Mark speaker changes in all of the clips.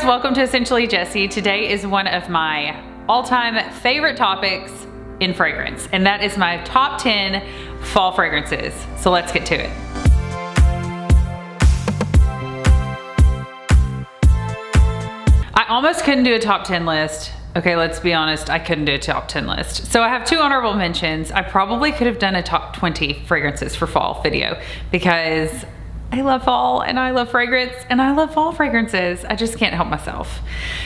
Speaker 1: guys, welcome to Essentially Jessi. Today is one of my all-time favorite topics in fragrance, and that is my top 10 fall fragrances. So let's get to it. I almost couldn't do a top 10 list. Okay, let's be honest, I couldn't do a top 10 list. So I have 2 honorable mentions. I probably could have done a top 20 fragrances for fall video because I love fall and I love fragrance and I love fall fragrances. I just can't help myself.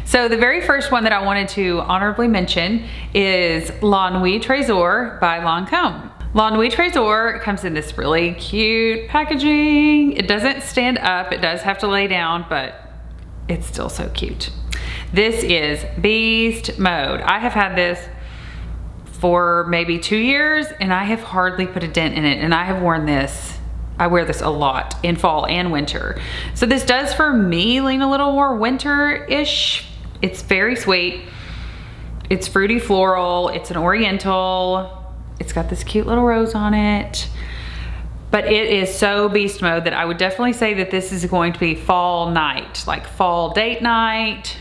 Speaker 1: So the very first one that I wanted to honorably mention is La Nuit Trésor by Lancome. La Nuit Trésor comes in this really cute packaging. It doesn't stand up, it does have to lay down, but it's still so cute. This is Beast Mode. I have had this for maybe 2 years and I have hardly put a dent in it, and I have worn this. I wear this a lot in fall and winter. So this does for me lean a little more winter-ish. It's very sweet. It's fruity floral. It's an oriental. It's got this cute little rose on it. But it is so beast mode that I would definitely say that this is going to be fall night, like fall date night,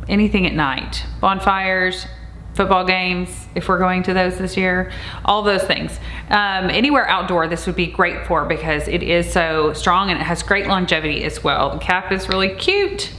Speaker 1: anything at night. Bonfires, football games, if we're going to those this year, all those things. Anywhere outdoor, this would be great for because it is so strong and it has great longevity as well. The cap is really cute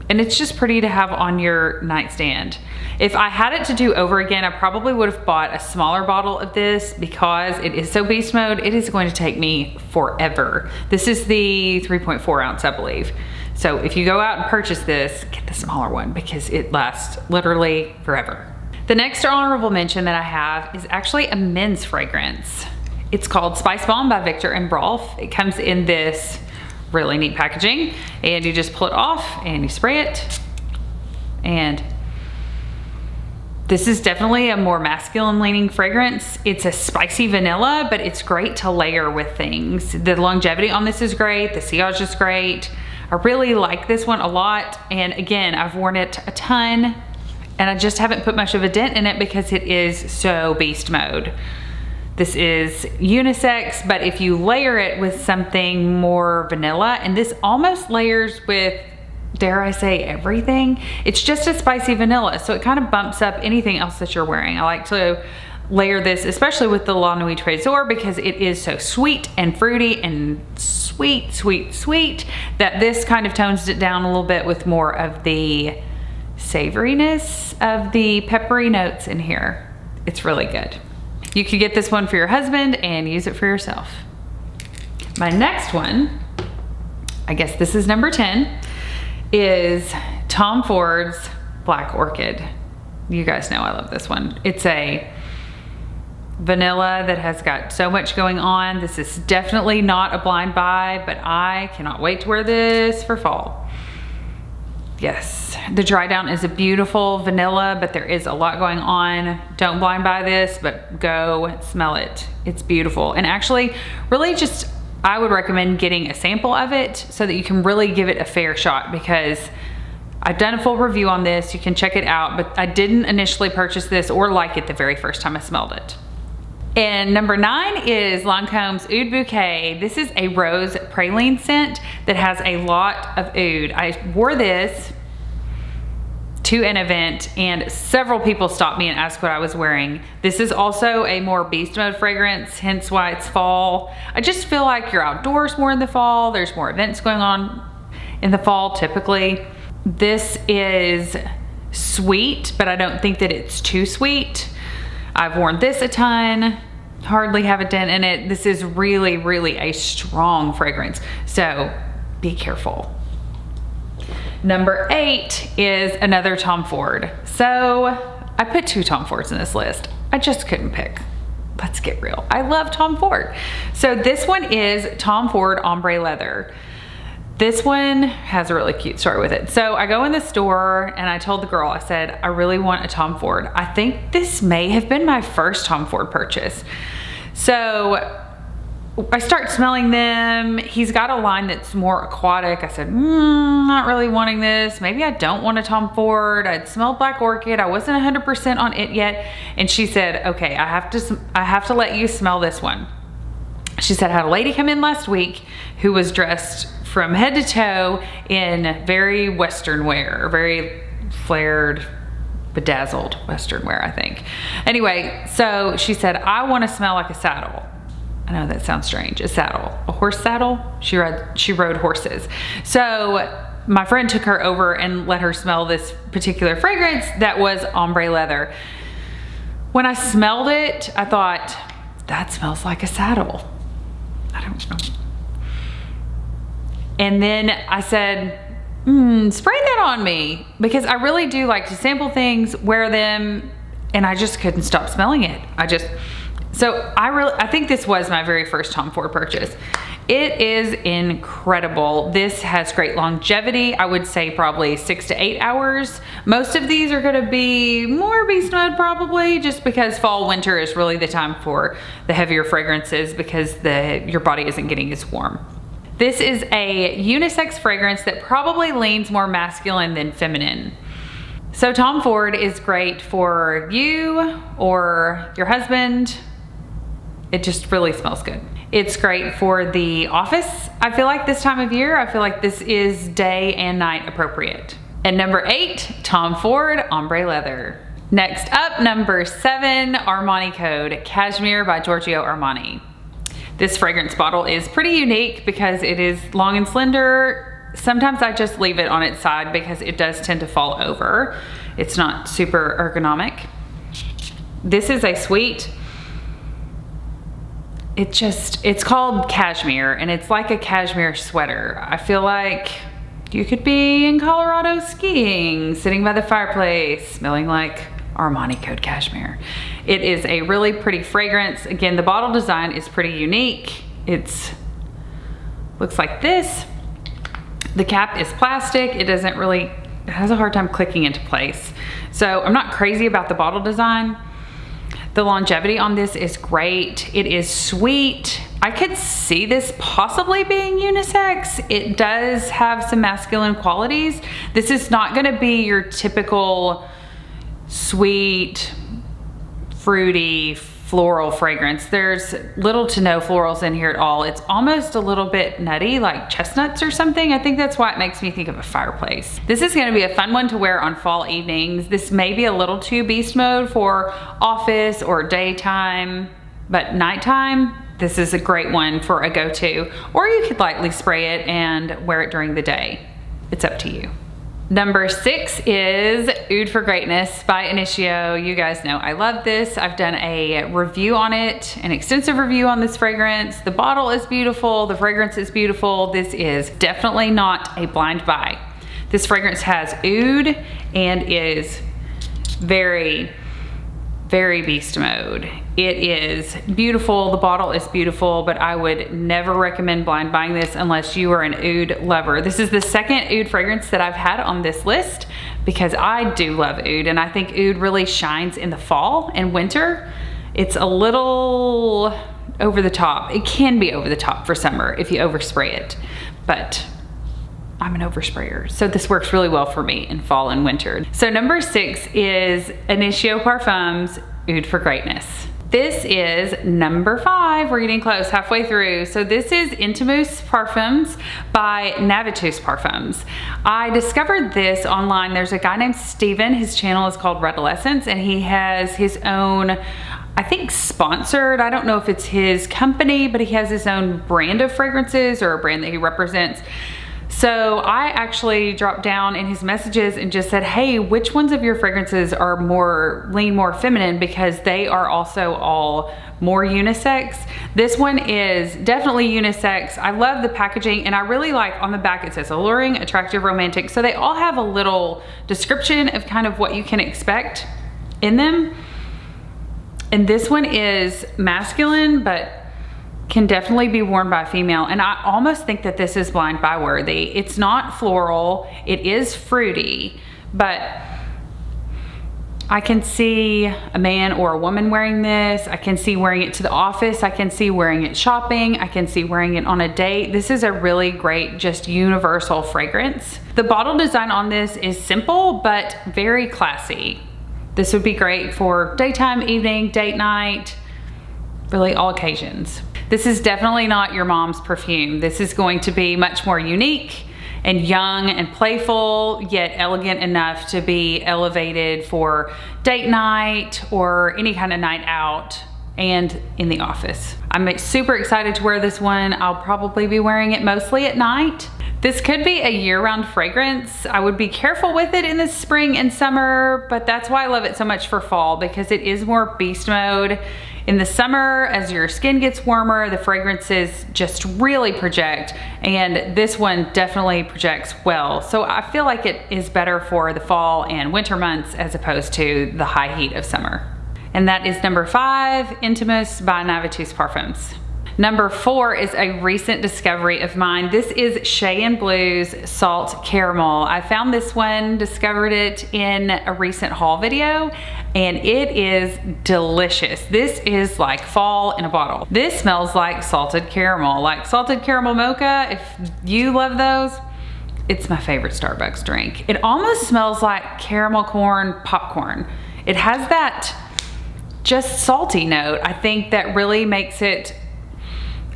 Speaker 1: and it's just pretty to have on your nightstand. If I had it to do over again, I probably would have bought a smaller bottle of this because it is so beast mode. It is going to take me forever. This is the 3.4 ounce, I believe. So if you go out and purchase this, get the smaller one because it lasts literally forever. The next honorable mention that I have is actually a men's fragrance. It's called Spice Bomb by Viktor and Rolf. It comes in this really neat packaging and you just pull it off and you spray it. And this is definitely a more masculine leaning fragrance. It's a spicy vanilla, but it's great to layer with things. The longevity on this is great. The sillage is great. I really like this one a lot. And again, I've worn it a ton and I just haven't put much of a dent in it because it is so beast mode. This is unisex, but if you layer it with something more vanilla, and this almost layers with, dare I say, everything. It's just a spicy vanilla, so it kind of bumps up anything else that you're wearing. I like to layer this, especially with the La Nuit Trésor, because it is so sweet and fruity and sweet, sweet, sweet, that this kind of tones it down a little bit with more of the savoriness of the peppery notes in here. It's really good. You could get this one for your husband and use it for yourself. My next one, I guess this is number 10, is Tom Ford's Black Orchid. You guys know I love this one. It's a vanilla that has got so much going on. This is definitely not a blind buy, but I cannot wait to wear this for fall. Yes, the dry down is a beautiful vanilla, but there is a lot going on. Don't blind buy this, but go smell it. It's beautiful. And actually, really just, I would recommend getting a sample of it so that you can really give it a fair shot, because I've done a full review on this. You can check it out, but I didn't initially purchase this or like it the very first time I smelled it. And number 9 is Lancome's Oud Bouquet. This is a rose praline scent that has a lot of oud. I wore this to an event and several people stopped me and asked what I was wearing. This is also a more beast mode fragrance, hence why it's fall. I just feel like you're outdoors more in the fall. There's more events going on in the fall typically. This is sweet, but I don't think that it's too sweet. I've worn this a ton, hardly have a dent in it. This is really, really a strong fragrance, so be careful. Number 8 is another Tom Ford. So I put 2 Tom Fords in this list. I just couldn't pick. Let's get real. I love Tom Ford. So this one is Tom Ford Ombre Leather. This one has a really cute story with it. So I go in the store and I told the girl, I said, I really want a Tom Ford. I think this may have been my first Tom Ford purchase. So I start smelling them. He's got a line that's more aquatic. I said, not really wanting this. Maybe I don't want a Tom Ford. I'd smelled Black Orchid. I wasn't 100% on it yet. And she said, okay, I have to let you smell this one. She said, I had a lady come in last week who was dressed from head to toe in very Western wear, very flared, bedazzled Western wear, I think. Anyway, so she said, I want to smell like a saddle. I know that sounds strange, a saddle, a horse saddle. She rode horses. So my friend took her over and let her smell this particular fragrance that was ombre leather. When I smelled it, I thought, that smells like a saddle. I don't know. And then I said, spray that on me, because I really do like to sample things, wear them, and I just couldn't stop smelling it. I think this was my very first Tom Ford purchase. It is incredible. This has great longevity. I would say probably 6 to 8 hours. Most of these are gonna be more beast mode probably, just because fall, winter is really the time for the heavier fragrances, because your body isn't getting as warm. This is a unisex fragrance that probably leans more masculine than feminine. So Tom Ford is great for you or your husband. It just really smells good. It's great for the office. I feel like this time of year, I feel like this is day and night appropriate. And number 8, Tom Ford Ombre Leather. Next up, number 7, Armani Code, Cashmere by Giorgio Armani. This fragrance bottle is pretty unique because it is long and slender. Sometimes I just leave it on its side because it does tend to fall over. It's not super ergonomic. This is a sweet, it's called Cashmere, and it's like a cashmere sweater. I feel like you could be in Colorado skiing, sitting by the fireplace, smelling like Armani Code Cashmere. It is a really pretty fragrance. Again, the bottle design is pretty unique. Looks like this. The cap is plastic. It has a hard time clicking into place. So I'm not crazy about the bottle design. The longevity on this is great. It is sweet. I could see this possibly being unisex. It does have some masculine qualities. This is not gonna be your typical sweet, fruity, floral fragrance. There's little to no florals in here at all. It's almost a little bit nutty, like chestnuts or something. I think that's why it makes me think of a fireplace. This is gonna be a fun one to wear on fall evenings. This may be a little too beast mode for office or daytime, but nighttime, this is a great one for a go-to. Or you could lightly spray it and wear it during the day. It's up to you. Number 6 is Oud for Greatness by Initio. You guys know I love this. I've done a review on it, an extensive review on this fragrance. The bottle is beautiful, the fragrance is beautiful. This is definitely not a blind buy. This fragrance has oud and is very, very beast mode. It is beautiful, the bottle is beautiful, but I would never recommend blind buying this unless you are an oud lover. This is the second oud fragrance that I've had on this list because I do love oud, and I think oud really shines in the fall and winter. It's a little over the top. It can be over the top for summer if you overspray it, but I'm an oversprayer, so this works really well for me in fall and winter. So number 6 is Initio Parfums Oud for Greatness. This is number 5. We're getting close, halfway through. So this is Intimus Parfums by Navitus Parfums. I discovered this online. There's a guy named Steven. His channel is called Redolescence, and he has his own, I think, sponsored. I don't know if it's his company, but he has his own brand of fragrances or a brand that he represents. So I actually dropped down in his messages and just said, hey, which ones of your fragrances are lean more feminine, because they are also all more unisex. This one is definitely unisex. I love the packaging, and I really like on the back it says alluring, attractive, romantic. So they all have a little description of kind of what you can expect in them. And this one is masculine, but can definitely be worn by a female, and I almost think that this is blind buy worthy. It's not floral, it is fruity, but I can see a man or a woman wearing this. I can see wearing it to the office. I can see wearing it shopping. I can see wearing it on a date. This is a really great, just universal fragrance. The bottle design on this is simple, but very classy. This would be great for daytime, evening, date night, really all occasions. This is definitely not your mom's perfume. This is going to be much more unique and young and playful, yet elegant enough to be elevated for date night or any kind of night out and in the office. I'm super excited to wear this one. I'll probably be wearing it mostly at night. This could be a year-round fragrance. I would be careful with it in the spring and summer, but that's why I love it so much for fall, because it is more beast mode. In the summer, as your skin gets warmer, the fragrances just really project, and this one definitely projects well. So I feel like it is better for the fall and winter months as opposed to the high heat of summer. And that is number 5, Intimus by Navitus Parfums. Number 4 is a recent discovery of mine. This is Shea & Blue's Salt Caramel. I found this one, discovered it in a recent haul video, and it is delicious. This is like fall in a bottle. This smells like salted caramel mocha. If you love those, it's my favorite Starbucks drink. It almost smells like caramel corn popcorn. It has that just salty note, I think, that really makes it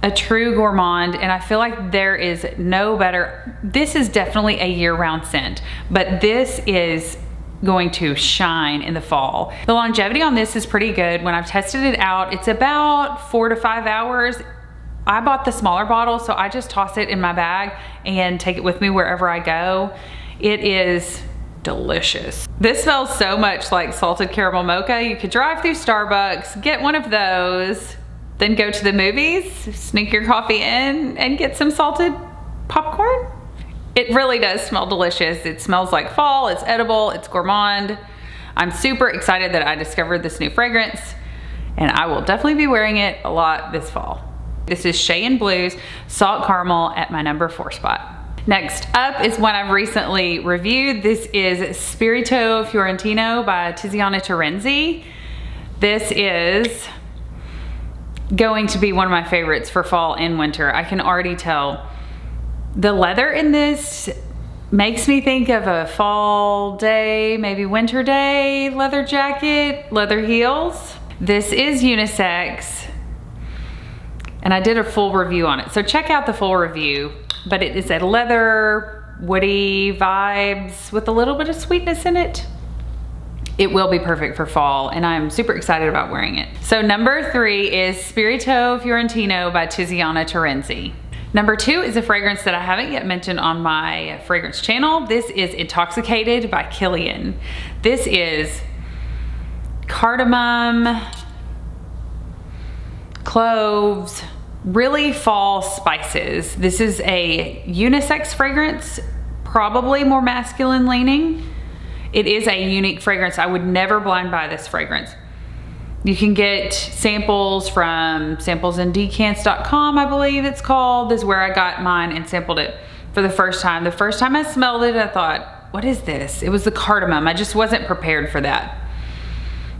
Speaker 1: a true gourmand, and I feel like there is no better. This is definitely a year-round scent, but this is going to shine in the fall. The longevity on this is pretty good. When I've tested it out, it's about 4 to 5 hours. I bought the smaller bottle, so I just toss it in my bag and take it with me wherever I go. It is delicious. This smells so much like salted caramel mocha. You could drive through Starbucks, get one of those, then go to the movies, sneak your coffee in, and get some salted popcorn. It really does smell delicious. It smells like fall, it's edible, it's gourmand. I'm super excited that I discovered this new fragrance, and I will definitely be wearing it a lot this fall. This is Shea & Blue's Salt Caramel at my number 4 spot. Next up is one I've recently reviewed. This is Spirito Fiorentino by Tiziana Terenzi. This is going to be one of my favorites for fall and winter. I can already tell. The leather in this makes me think of a fall day, maybe winter day, leather jacket, leather heels. This is unisex, and I did a full review on it, so check out the full review. But it is a leather, woody vibes with a little bit of sweetness in it. It will be perfect for fall, and I'm super excited about wearing it. So number 3 is Spirito Fiorentino by Tiziana Terenzi. Number 2 is a fragrance that I haven't yet mentioned on my fragrance channel. This is Intoxicated by Kilian. This is cardamom, cloves, really fall spices. This is a unisex fragrance, probably more masculine leaning. It is a unique fragrance. I would never blind buy this fragrance. You can get samples from samplesandecants.com, I believe it's called. This is where I got mine and sampled it for the first time. The first time I smelled it, I thought, what is this? It was the cardamom. I just wasn't prepared for that.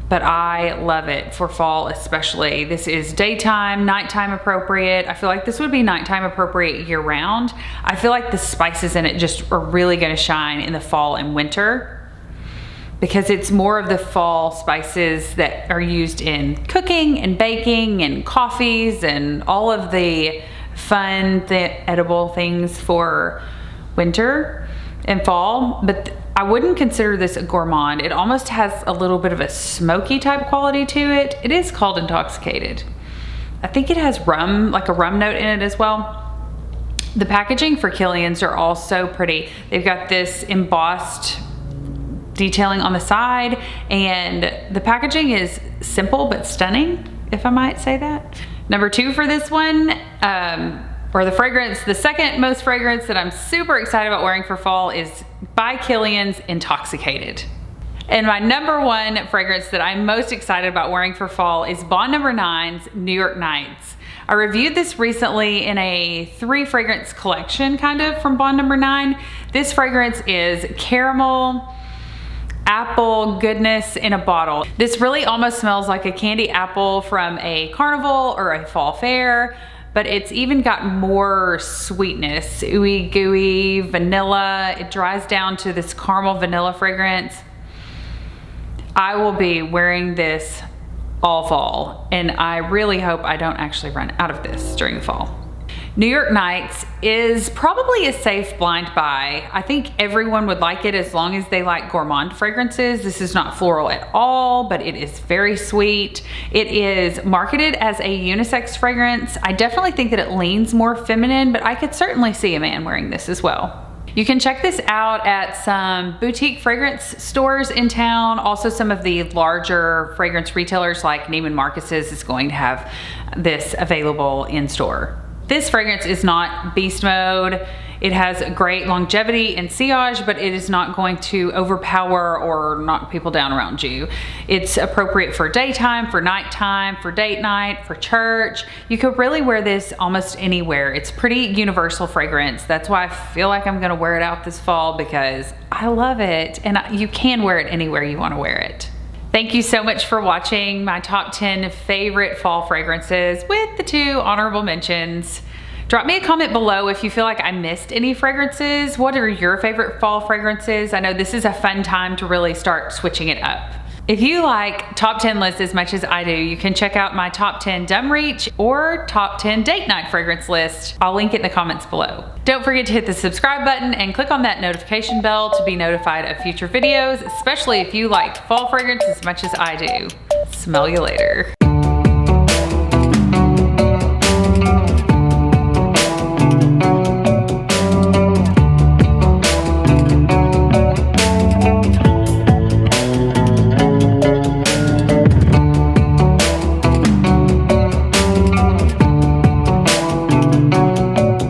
Speaker 1: But I love it for fall especially. This is daytime, nighttime appropriate. I feel like this would be nighttime appropriate year round. I feel like the spices in it just are really gonna shine in the fall and winter, because it's more of the fall spices that are used in cooking and baking and coffees and all of the fun, edible things for winter and fall. But I wouldn't consider this a gourmand. It almost has a little bit of a smoky type quality to it. It is called Intoxicated. I think it has rum, like a rum note in it as well. The packaging for Kilian's are all so pretty. They've got this embossed detailing on the side, and the packaging is simple but stunning, if I might say that. Number 2 for this one, or the fragrance, the second most fragrance that I'm super excited about wearing for fall is by Kilian's Intoxicated. And my number 1 fragrance that I'm most excited about wearing for fall is Bond No. 9's New York Nights. I reviewed this recently in a 3 fragrance collection kind of from Bond No. 9. This fragrance is caramel, apple goodness in a bottle. This really almost smells like a candy apple from a carnival or a fall fair, but it's even got more sweetness, ooey gooey, vanilla. It dries down to this caramel vanilla fragrance. I will be wearing this all fall, and I really hope I don't actually run out of this during the fall. New York Nights is probably a safe blind buy. I think everyone would like it as long as they like gourmand fragrances. This is not floral at all, but it is very sweet. It is marketed as a unisex fragrance. I definitely think that it leans more feminine, but I could certainly see a man wearing this as well. You can check this out at some boutique fragrance stores in town. Also, some of the larger fragrance retailers like Neiman Marcus's is going to have this available in store. This fragrance is not beast mode. It has great longevity and sillage, but it is not going to overpower or knock people down around you. It's appropriate for daytime, for nighttime, for date night, for church. You could really wear this almost anywhere. It's pretty universal fragrance. That's why I feel like I'm gonna wear it out this fall, because I love it, and you can wear it anywhere you wanna wear it. Thank you so much for watching my top 10 favorite fall fragrances with the 2 honorable mentions. Drop me a comment below if you feel like I missed any fragrances. What are your favorite fall fragrances? I know this is a fun time to really start switching it up. If you like top 10 lists as much as I do, you can check out my top 10 dumb reach or top 10 date night fragrance list. I'll link it in the comments below. Don't forget to hit the subscribe button and click on that notification bell to be notified of future videos, especially if you like fall fragrance as much as I do. Smell you later.